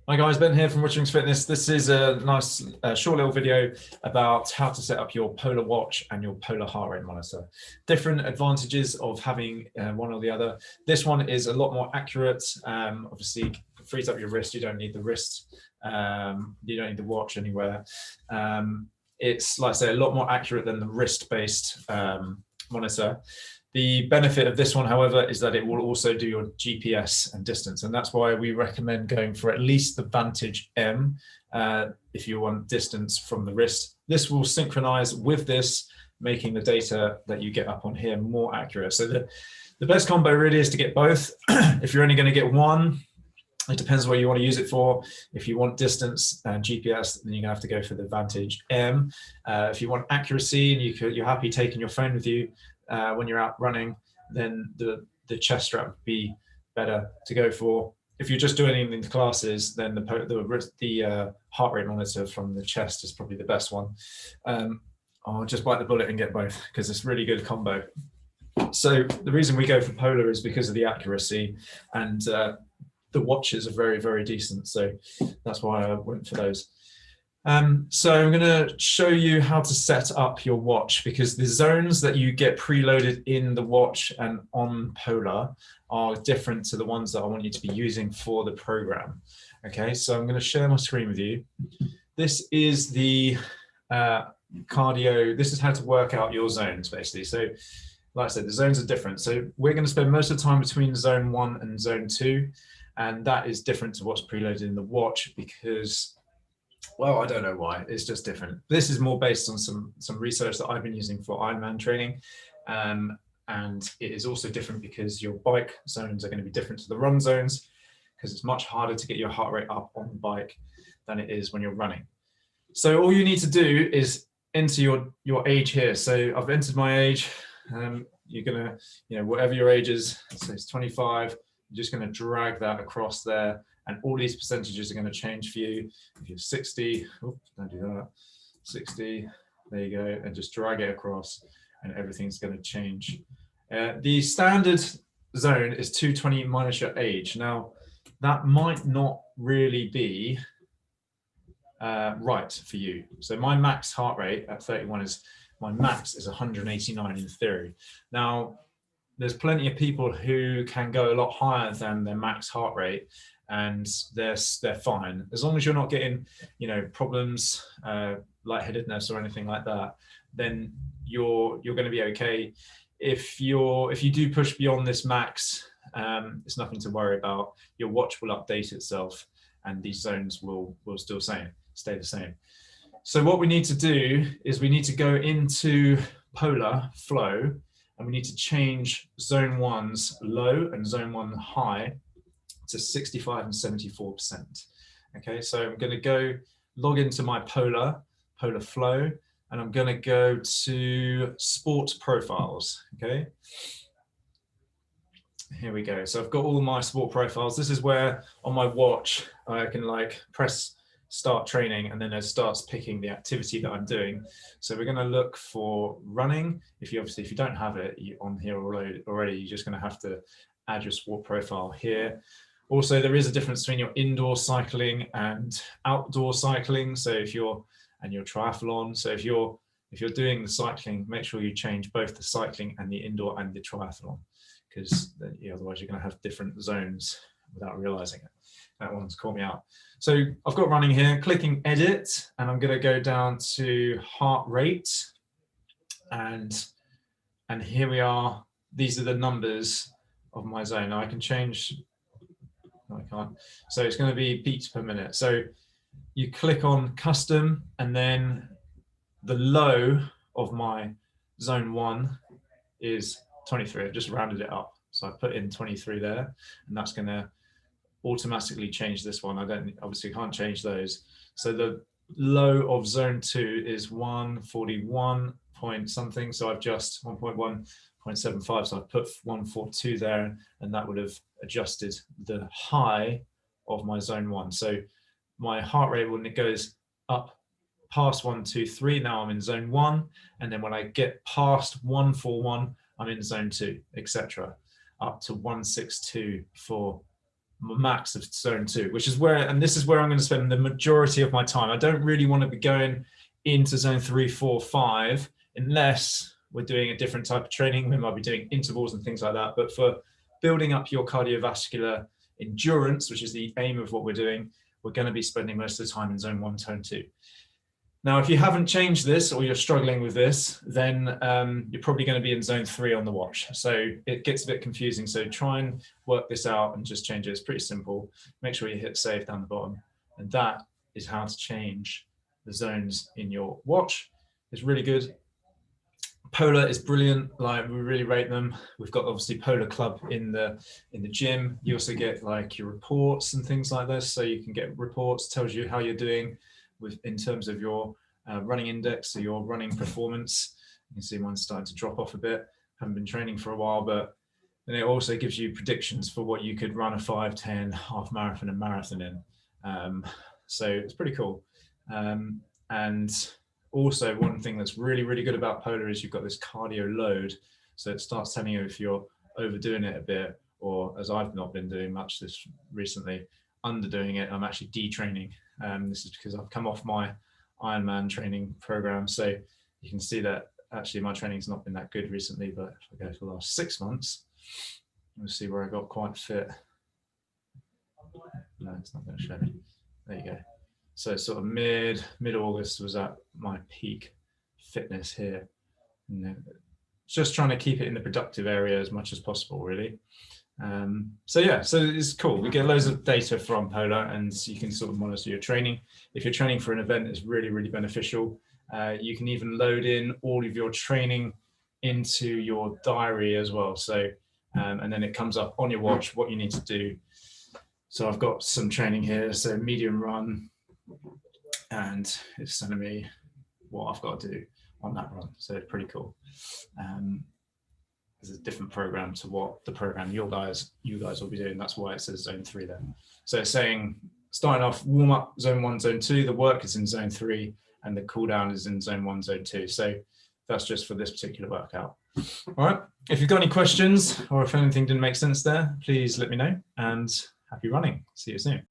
Hi guys, Ben here from Witterings Fitness. This is a nice short little video about how to set up your Polar watch and your Polar heart rate monitor. Different advantages of having one or the other. This one is a lot more accurate. Obviously frees up your wrist. You don't need the wrist. You don't need the watch anywhere. It's, like I say, a lot more accurate than the wrist-based monitor. The benefit of this one, however, is that it will also do your GPS and distance, and that's why we recommend going for at least the Vantage M if you want distance from the wrist. This will synchronize with this, making the data that you get up on here more accurate. So the best combo really is to get both. If you're only going to get one, it depends what you want to use it for. If you want distance and GPS, then you're going to have to go for the Vantage M. If you want accuracy and you're happy taking your phone with you, when you're out running, then the chest strap would be better to go for. If you're just doing it in the classes, then the heart rate monitor from the chest is probably the best one. I'll just bite the bullet and get both because it's a really good combo. So the reason we go for Polar is because of the accuracy, and the watches are very, very decent. So that's why I went for those. So I'm going to show you how to set up your watch, because the zones that you get preloaded in the watch and on Polar are different to the ones that I want you to be using for the program. Okay, so I'm going to share my screen with you. This is the cardio. This is how to work out your zones, basically. So like I said, the zones are different. So we're going to spend most of the time between zone 1 and zone 2. And that is different to what's preloaded in the watch because, well, I don't know why. It's just different. This is more based on some research that I've been using for Ironman training. And it is also different because your bike zones are going to be different to the run zones, because it's much harder to get your heart rate up on the bike than it is when you're running. So all you need to do is enter your age here. So I've entered my age. You're going to, whatever your age is, so it's 25, you're just going to drag that across there. And all these percentages are going to change for you. If you're 60, oops, don't do that, 60, there you go, and just drag it across and everything's going to change. The standard zone is 220 minus your age. Now, that might not really be right for you. So my max heart rate at 31 is, my max is 189 in theory. Now, there's plenty of people who can go a lot higher than their max heart rate, and they're fine as long as you're not getting problems, lightheadedness or anything like that. Then you're going to be okay. If you do push beyond this max, it's nothing to worry about. Your watch will update itself, and these zones will still stay the same. So what we need to do is we need to go into Polar Flow, and we need to change zone 1's low and zone 1 high to 65 and 74%. Okay, so I'm going to log into my Polar Flow, and I'm going to go to Sport Profiles. Okay, here we go. So I've got all my sport profiles. This is where on my watch I can press start training, and then it starts picking the activity that I'm doing. So we're going to look for running. If you don't have it on here already, you're just going to have to add your sport profile here. Also, there is a difference between your indoor cycling and outdoor cycling. So if you're your triathlon, so if you're doing the cycling, make sure you change both the cycling and the indoor and the triathlon, because otherwise you're going to have different zones without realizing it. That one's caught me out. So I've got running here, clicking edit, and I'm going to go down to heart rate, and here we are. These are the numbers of my zone. Now I can change. No, I can't. So it's going to be beats per minute. So you click on custom, and then the low of my zone 1 is 23. I've just rounded it up. So I put in 23 there, and that's going to automatically change this one. I obviously can't change those. So the low of zone 2 is 141 point something. So I've just 1.1.75. So I've put 142 there, and that would have adjusted the high of my zone 1. So my heart rate, when it goes up past 123, now I'm in zone 1. And then when I get past 141, I'm in zone 2, etc. Up to 162 for max of zone 2, which is where, and this is where I'm going to spend the majority of my time. I don't really want to be going into zone 3, 4, 5 unless we're doing a different type of training. We might be doing intervals and things like that. But for building up your cardiovascular endurance, which is the aim of what we're doing, we're going to be spending most of the time in zone 1, zone 2. Now, if you haven't changed this or you're struggling with this, then you're probably going to be in zone 3 on the watch. So it gets a bit confusing. So try and work this out and just change it. It's pretty simple. Make sure you hit save down the bottom. And that is how to change the zones in your watch. It's really good. Polar is brilliant. Like, we really rate them. We've got obviously Polar Club in the gym. You also get like your reports and things like this. So you can get reports, tells you how you're doing in terms of your running index, so your running performance. You can see mine's starting to drop off a bit. Haven't been training for a while, but then it also gives you predictions for what you could run a 5, 10, half marathon and marathon in. So it's pretty cool. And also one thing that's really, really good about Polar is you've got this cardio load. So it starts telling you if you're overdoing it a bit, or as I've not been doing much this recently, underdoing it, I'm actually detraining. This is because I've come off my Ironman training program. So you can see that actually my training's not been that good recently, but if I go for the last 6 months, we'll see where I got quite fit. No, it's not going to show me. There you go. So sort of mid-August was at my peak fitness here. And just trying to keep it in the productive area as much as possible, really. So yeah, so it's cool. We get loads of data from Polar, and you can sort of monitor your training. If you're training for an event, it's really, really beneficial. You can even load in all of your training into your diary as well. So, and then it comes up on your watch what you need to do. So I've got some training here, so medium run, and it's telling me what I've got to do on that run. So it's pretty cool. There's a different program to what the program you guys will be doing. That's why it says zone 3 there. So it's saying starting off warm up zone 1, zone 2, the work is in zone 3, and the cool down is in zone 1, zone 2. So that's just for this particular workout. All right. If you've got any questions or if anything didn't make sense there, please let me know, and happy running. See you soon.